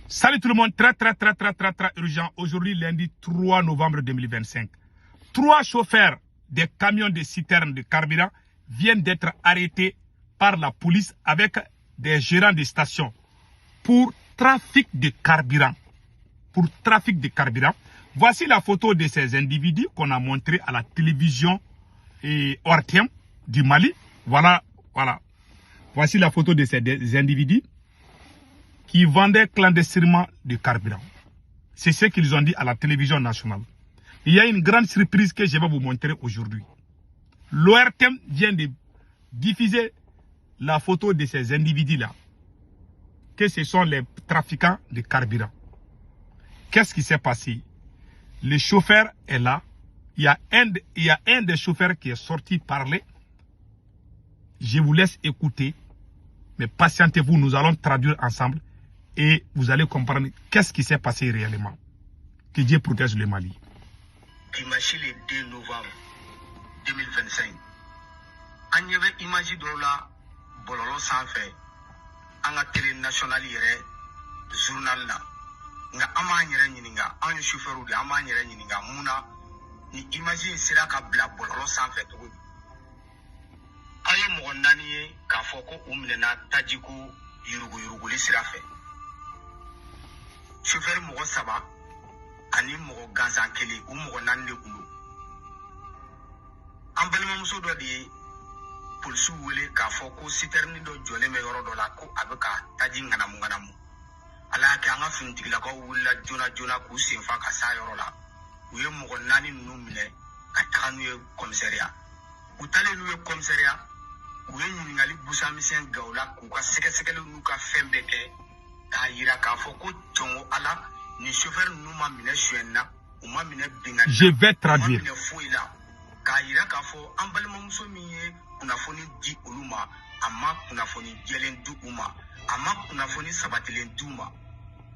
Salut tout le monde, très urgent. Aujourd'hui, lundi 3 novembre 2025. 3 chauffeurs des camions de citernes de carburant viennent d'être arrêtés par la police avec des gérants de stations pour trafic de carburant. Voici la photo de ces individus qu'on a montré à la télévision Ortem du Mali. Voilà. Voici la photo de ces individus qui vendaient clandestinement du carburant. C'est ce qu'ils ont dit à la télévision nationale. Il y a une grande surprise que je vais vous montrer aujourd'hui. L'ORTM vient de diffuser la photo de ces individus-là, que ce sont les trafiquants de carburant. Qu'est-ce qui s'est passé? Le chauffeur est là. Il y a un des chauffeurs qui est sorti parler. Je vous laisse écouter, mais patientez-vous, nous allons traduire ensemble et vous allez comprendre qu'est-ce qui s'est passé réellement. Que Dieu protège le Mali. Dimanche le 2 novembre 2025. An y avait image de la bololo sanfɛ an ka télé nationale yɛrɛ journal la nga an b'an yɛrɛ ɲininka an ye chauffeur de an b'an yɛrɛ ɲininka mun na ni image in sera ka bila bololo sanfɛ cogo di. An ye mɔgɔ 4 ye k'a fɔ ko u minɛna tajiko yuruguyuruguli sira fɛ. Chauffeur mɔgɔ 3 ani mɔgɔ gansan 1 u mɔgɔ 4 de kun don. An balimamuso dɔ de ye polisiw wele k'a fɔ ko citerne dɔ jɔlen bɛ yɔrɔ dɔ la ko a bɛ ka taji ŋanamu. Ala y'a kɛ an ka finitigilakaw wulila joona k'u senfa ka s'a yɔrɔ la. U ye mɔgɔ 4 ninnu minɛ ka taga n'u ye commissariat. U talen n'u ye commissariat, u ye ɲininkali busamisɛn ga u la k'u ka sɛgɛsɛgɛliw n'u ka fɛn bɛɛ kɛ k'a yira k'a fɔ ko jɔngo Ala ni chauffeur ninnu ma minɛ suɲɛni na, u ma minɛ bingani na, Je vais traduire. u ma minɛ foyi la. K'a yira k'a fɔ an balimamuso min ye kunnafoni di olu ma, a ma kunnafoni jɛlen di u ma, a ma kunnafoni sabatilen di u ma.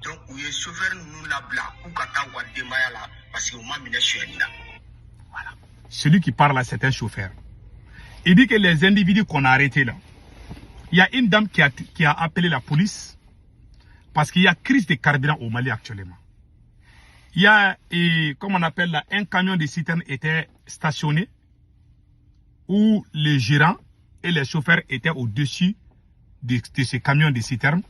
Donc u ye chauffeur ninnu labila k'u ka taa u ka denbaya la parce que u ma minɛ suɲɛni na. Voilà. Celui qui parle là, c'est un chauffeur. Il dit que les individus qu'on a arrêtés là, il y a une dame qui a appelé la police parce qu'il y a crise de carburant au Mali actuellement. Il y a, comme on appelle là, un camion de citerne était stationné où les gérants et les chauffeurs étaient au-dessus de ces camions de citerne.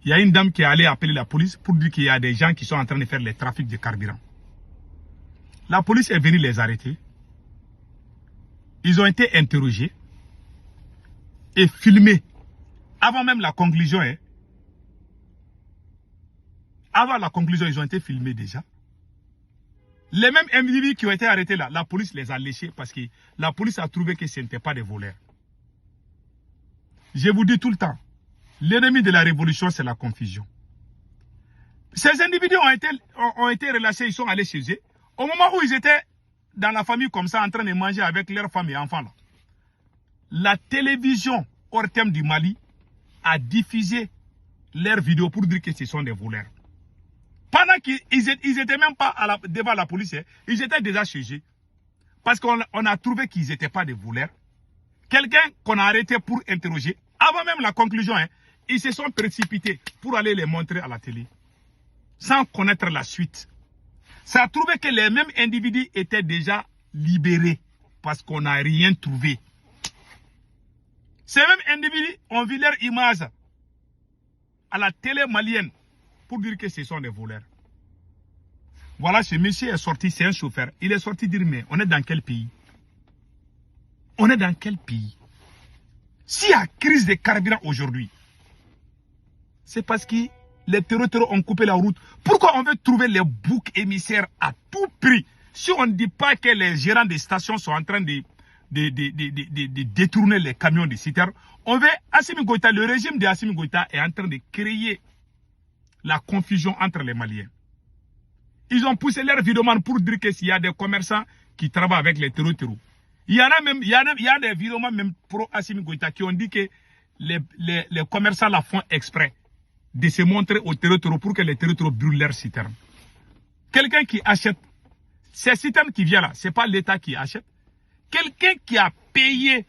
Il y a une dame qui est allée appeler la police pour dire qu'il y a des gens qui sont en train de faire les trafics de carburant. La police est venue les arrêter. Ils ont été interrogés et filmés avant même la conclusion. Avant la conclusion, ils ont été filmés déjà. Les mêmes individus qui ont été arrêtés là, la police les a léchés parce que la police a trouvé que ce n'étaient pas des voleurs. Je vous dis tout le temps, l'ennemi de la révolution, c'est la confusion. Ces individus ont été relâchés, ils sont allés chez eux. Au moment où ils étaient dans la famille comme ça, en train de manger avec leurs femmes et enfants, là, la télévision Ortem du Mali a diffusé leurs vidéos pour dire que ce sont des voleurs. Pendant qu'ils n'étaient même pas devant la police, ils étaient déjà chez eux. Parce qu'on a trouvé qu'ils n'étaient pas des voleurs. Quelqu'un qu'on a arrêté pour interroger, avant même la conclusion, ils se sont précipités pour aller les montrer à la télé. Sans connaître la suite. Ça a trouvé que les mêmes individus étaient déjà libérés. Parce qu'on n'a rien trouvé. Ces mêmes individus ont vu leur image à la télé malienne pour dire que ce sont des voleurs. Voilà, ce monsieur est sorti, c'est un chauffeur. Il est sorti dire, mais on est dans quel pays? On est dans quel pays? S'il y a crise de carburant aujourd'hui, c'est parce que les terroristes ont coupé la route. Pourquoi on veut trouver les boucs émissaires à tout prix? Si on ne dit pas que les gérants des stations sont en train de détourner les camions de citernes, on veut Assimi Goïta, le régime de Assimi Goïta est en train de créer la confusion entre les Maliens. Ils ont poussé leur vidéoman pour dire que s'il y a des commerçants qui travaillent avec les terroristes, il y a des vidéomans même pro Assimi Goïta qui ont dit que les commerçants la font exprès de se montrer aux terroristes pour que les terroristes brûlent leurs citernes. Quelqu'un qui achète, ces citernes qui viennent là, ce n'est pas l'État qui achète. Quelqu'un qui a payé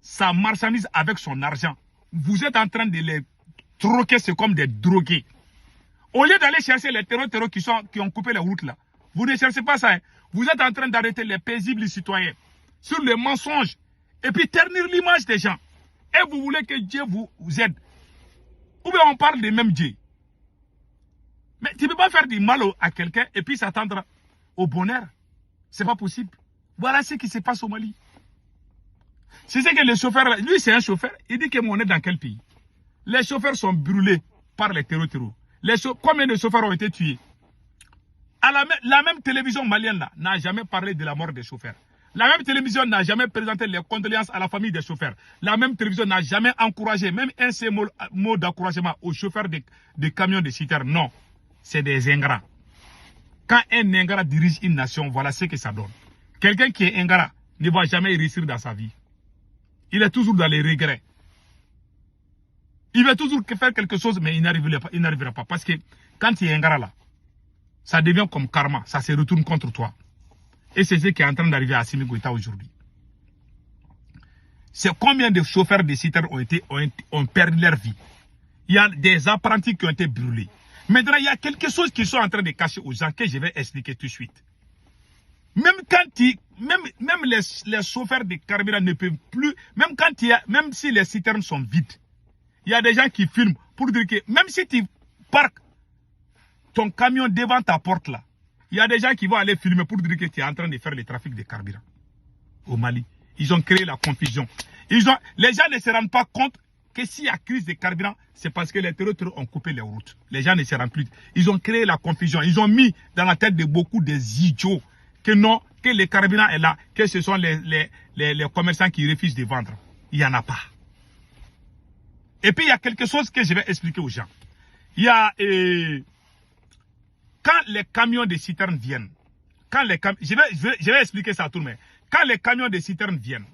sa marchandise avec son argent, vous êtes en train de les troquer, c'est comme des drogués. Au lieu d'aller chercher les terreaux qui ont coupé les routes là, vous ne cherchez pas ça. Hein. Vous êtes en train d'arrêter les paisibles citoyens sur les mensonges et puis ternir l'image des gens. Et vous voulez que Dieu vous aide. Ou bien on parle des mêmes dieux. Mais tu ne peux pas faire du mal à quelqu'un et puis s'attendre au bonheur. C'est pas possible. Voilà ce qui se passe au Mali. C'est ce que le chauffeur, lui c'est un chauffeur, il dit que on est dans quel pays? Les chauffeurs sont brûlés par les terreaux. Combien de chauffeurs ont été tués? La même télévision malienne là n'a jamais parlé de la mort des chauffeurs. La même télévision n'a jamais présenté les condoléances à la famille des chauffeurs. La même télévision n'a jamais encouragé, même un seul mot d'encouragement aux chauffeurs de camions de citernes. Non, c'est des ingrats. Quand un ingrat dirige une nation, voilà ce que ça donne. Quelqu'un qui est ingrat ne va jamais réussir dans sa vie. Il est toujours dans les regrets. Il va toujours faire quelque chose, mais il n'arrivera pas. Parce que quand tu es ingrat là, ça devient comme karma, ça se retourne contre toi. Et c'est ce qui est en train d'arriver à Assimi Goïta aujourd'hui. C'est combien de chauffeurs de citernes ont perdu leur vie. Il y a des apprentis qui ont été brûlés. Maintenant, il y a quelque chose qu'ils sont en train de cacher aux gens que je vais expliquer tout de suite. Même quand même les chauffeurs de carburant ne peuvent plus, même si les citernes sont vides, il y a des gens qui filment pour dire que même si tu parques ton camion devant ta porte là, il y a des gens qui vont aller filmer pour dire que tu es en train de faire le trafic de carburant au Mali. Ils ont créé la confusion. Les gens ne se rendent pas compte que s'il y a crise de carburant, c'est parce que les terroristes ont coupé les routes. Les gens ne se rendent plus. Ils ont créé la confusion. Ils ont mis dans la tête de beaucoup des idiots que non, que le carburant est là, que ce sont les commerçants qui refusent de vendre. Il n'y en a pas. Et puis il y a quelque chose que je vais expliquer aux gens. Il y a... quand les camions de citernes viennent, je vais expliquer ça à tout le monde. Quand les camions de citernes viennent,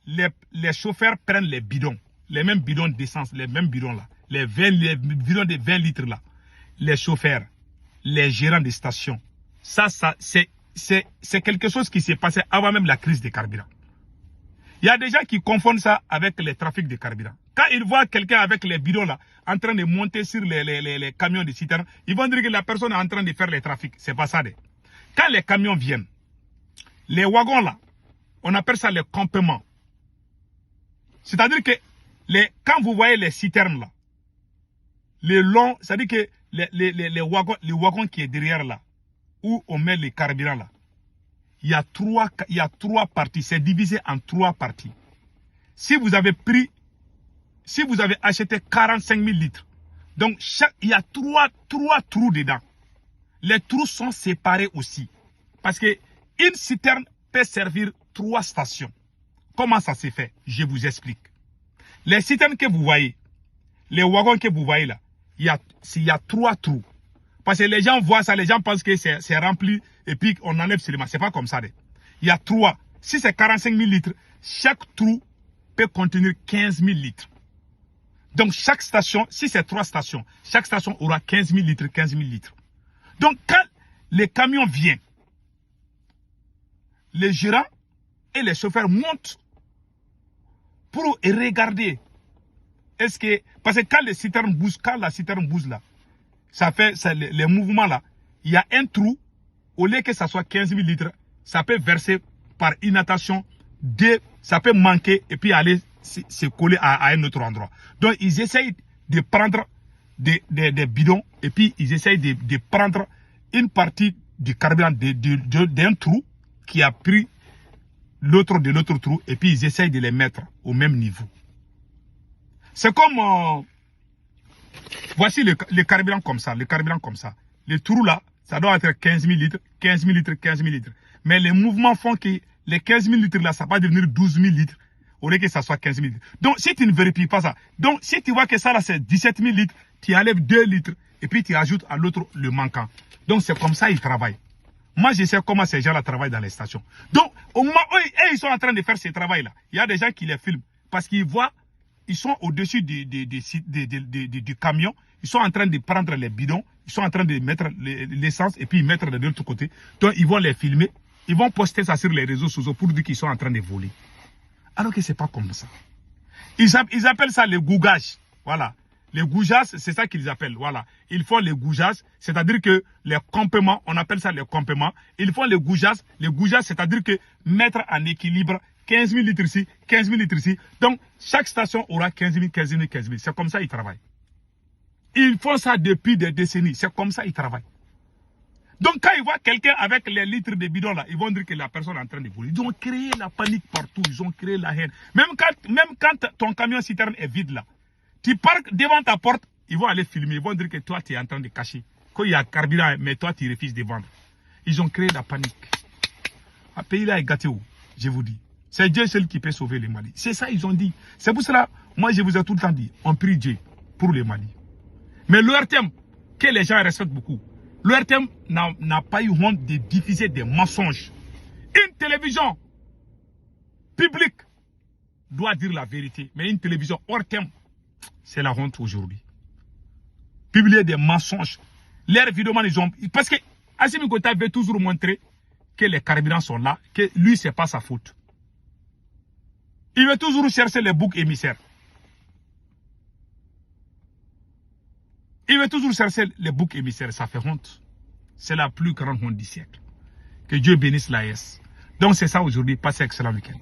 les chauffeurs prennent les bidons, les mêmes bidons d'essence, les mêmes bidons là, les bidons de 20 litres là. Les chauffeurs, les gérants des stations, c'est quelque chose qui s'est passé avant même la crise des carburants. Il y a des gens qui confondent ça avec les trafics de carburant. Quand ils voient quelqu'un avec les bidons là, en train de monter sur les camions de citernes, ils vont dire que la personne est en train de faire les trafics. C'est pas ça. Quand les camions viennent, les wagons là, on appelle ça les campements. C'est-à-dire que quand vous voyez les citernes là, les longs, c'est-à-dire que les wagons qui est derrière là, où on met les carburants là, il y a trois parties, c'est divisé en 3 parties. Si vous avez acheté 45 000 litres, donc il y a 3 trous dedans. Les trous sont séparés aussi. Parce que une citerne peut servir 3 stations. Comment ça se fait? Je vous explique. Les citernes que vous voyez, les wagons que vous voyez là, il y a 3 trous. Parce que les gens voient ça, les gens pensent que c'est rempli et puis on enlève seulement. C'est pas comme ça. Il y a 3. Si c'est 45 000 litres, chaque trou peut contenir 15 000 litres. Donc chaque station, si c'est 3 stations, chaque station aura 15 000 litres, 15 000 litres. Donc quand les camions viennent, les gérants et les chauffeurs montent pour regarder. Est-ce que, parce que quand la citerne bouge là, ça fait les mouvements là, il y a un trou, au lieu que ça soit 15 000 litres, ça peut verser par inattention, ça peut manquer et puis aller se coller à un autre endroit. Donc ils essayent de prendre des bidons et puis ils essayent de prendre une partie du carburant d'un trou qui a pris l'autre de l'autre trou et puis ils essayent de les mettre au même niveau. C'est comme... voici le carburant comme ça, Le trou là, ça doit être 15 000 litres, 15 000 litres, 15 000 litres. Mais les mouvements font que les 15 000 litres là, ça va devenir 12 000 litres au lieu que ça soit 15 000 litres. Donc si tu ne vérifies pas ça, donc si tu vois que ça là c'est 17 000 litres, tu enlèves 2 litres et puis tu ajoutes à l'autre le manquant. Donc c'est comme ça ils travaillent. Moi je sais comment ces gens-là travaillent dans les stations. Donc au moment où ils sont en train de faire ce travail là, il y a des gens qui les filment parce qu'ils voient, ils sont au-dessus du camion, ils sont en train de prendre les bidons, ils sont en train de mettre l'essence et puis ils mettent de l'autre côté. Donc ils vont les filmer, ils vont poster ça sur les réseaux sociaux pour dire qu'ils sont en train de voler. Alors que c'est pas comme ça. Ils appellent ça le gougage. Voilà. Les goujas, c'est ça qu'ils appellent. Voilà. Ils font les goujas, c'est-à-dire que les campements, on appelle ça les campements. Ils font les goujas, c'est-à-dire que mettre en équilibre 15 000 litres ici, 15 000 litres ici. Donc, chaque station aura 15 000, 15 000, 15 000. C'est comme ça qu'ils travaillent. Ils font ça depuis des décennies. C'est comme ça qu'ils travaillent. Donc, quand ils voient quelqu'un avec les litres de bidon là, ils vont dire que la personne est en train de voler. Ils ont créé la panique partout. Ils ont créé la haine. Même quand ton camion citerne est vide là, tu parques devant ta porte, ils vont aller filmer. Ils vont dire que toi, tu es en train de cacher. Qu'il y a carburant, mais toi, tu refuses de vendre. Ils ont créé la panique. Le pays là est gâté, je vous dis. C'est Dieu seul qui peut sauver le Mali. C'est ça, ils ont dit. C'est pour cela, moi, je vous ai tout le temps dit, on prie Dieu pour le Mali. Mais l'ORTM, que les gens respectent beaucoup, l'ORTM n'a pas eu honte de diffuser des mensonges. Une télévision publique doit dire la vérité. Mais une télévision ORTM, c'est la honte aujourd'hui. Publier des mensonges. L'air évidemment, ils ont... Parce que Assimi Goïta veut toujours montrer que les carburants sont là, que lui, c'est pas sa faute. Il veut toujours chercher les boucs émissaires. Il veut toujours chercher les boucs émissaires. Ça fait honte. C'est la plus grande honte du siècle. Que Dieu bénisse l'AS. Donc c'est ça aujourd'hui. Passez un excellent week-end.